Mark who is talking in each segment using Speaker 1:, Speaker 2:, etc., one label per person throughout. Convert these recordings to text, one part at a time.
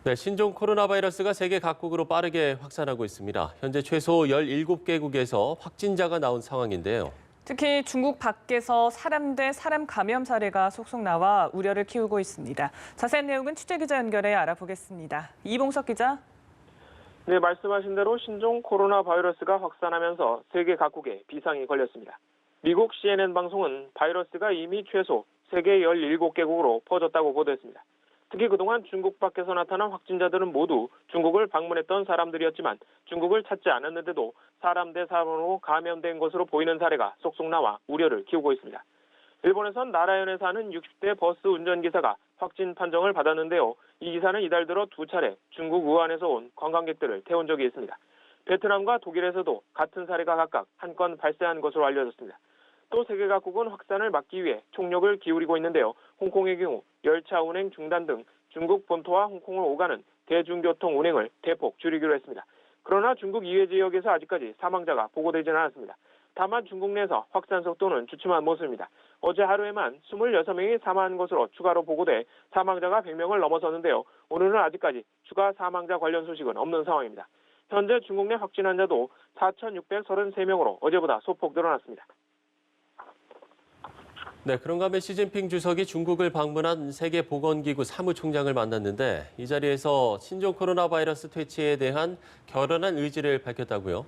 Speaker 1: 네, 신종 코로나 바이러스가 세계 각국으로 빠르게 확산하고 있습니다. 현재 최소 17개국에서 확진자가 나온 상황인데요.
Speaker 2: 특히 중국 밖에서 사람 대 사람 감염 사례가 속속 나와 우려를 키우고 있습니다. 자세한 내용은 취재기자 연결해 알아보겠습니다. 이봉석 기자.
Speaker 3: 네, 말씀하신 대로 신종 코로나 바이러스가 확산하면서 세계 각국에 비상이 걸렸습니다. 미국 CNN 방송은 바이러스가 이미 최소 세계 17개국으로 퍼졌다고 보도했습니다. 특히 그동안 중국 밖에서 나타난 확진자들은 모두 중국을 방문했던 사람들이었지만 중국을 찾지 않았는데도 사람 대 사람으로 감염된 것으로 보이는 사례가 속속 나와 우려를 키우고 있습니다. 일본에선 나라현에 사는 60대 버스 운전기사가 확진 판정을 받았는데요. 이 기사는 이달 들어 2차례 중국 우한에서 온 관광객들을 태운 적이 있습니다. 베트남과 독일에서도 같은 사례가 각각 한 건 발생한 것으로 알려졌습니다. 또 세계 각국은 확산을 막기 위해 총력을 기울이고 있는데요. 홍콩의 경우 열차 운행 중단 등 중국 본토와 홍콩을 오가는 대중교통 운행을 대폭 줄이기로 했습니다. 그러나 중국 이외 지역에서 아직까지 사망자가 보고되지는 않았습니다. 다만 중국 내에서 확산 속도는 주춤한 모습입니다. 어제 하루에만 26명이 사망한 것으로 추가로 보고돼 사망자가 100명을 넘어섰는데요. 오늘은 아직까지 추가 사망자 관련 소식은 없는 상황입니다. 현재 중국 내 확진 환자도 4,633명으로 어제보다 소폭 늘어났습니다.
Speaker 1: 네, 그런가 하면 시진핑 주석이 중국을 방문한 세계보건기구 사무총장을 만났는데 이 자리에서 신종 코로나 바이러스 퇴치에 대한 결연한 의지를 밝혔다고요?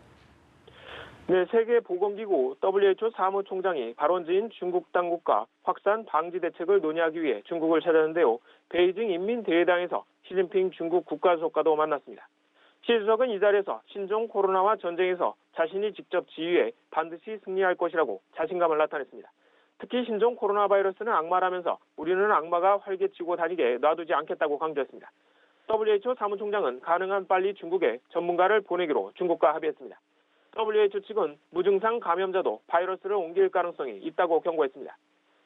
Speaker 3: 네, 세계보건기구 WHO 사무총장이 발원지인 중국 당국과 확산 방지 대책을 논의하기 위해 중국을 찾았는데요. 베이징 인민대회당에서 시진핑 중국 국가주석과도 만났습니다. 시 주석은 이 자리에서 신종 코로나와 전쟁에서 자신이 직접 지휘해 반드시 승리할 것이라고 자신감을 나타냈습니다. 특히 신종 코로나 바이러스는 악마라면서 우리는 악마가 활개치고 다니게 놔두지 않겠다고 강조했습니다. WHO 사무총장은 가능한 빨리 중국에 전문가를 보내기로 중국과 합의했습니다. WHO 측은 무증상 감염자도 바이러스를 옮길 가능성이 있다고 경고했습니다.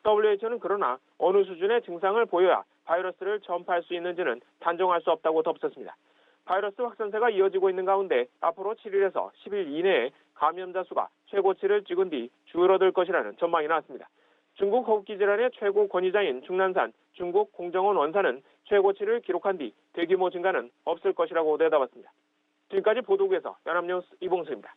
Speaker 3: WHO는 그러나 어느 수준의 증상을 보여야 바이러스를 전파할 수 있는지는 단정할 수 없다고 덧붙였습니다. 바이러스 확산세가 이어지고 있는 가운데 앞으로 7일에서 10일 이내에 감염자 수가 최고치를 찍은 뒤 줄어들 것이라는 전망이 나왔습니다. 중국 호흡기 질환의 최고 권위자인 중난산 중국 공정원 원사는 최고치를 기록한 뒤 대규모 증가는 없을 것이라고 내다봤습니다. 지금까지 보도국에서 연합뉴스 이봉수입니다.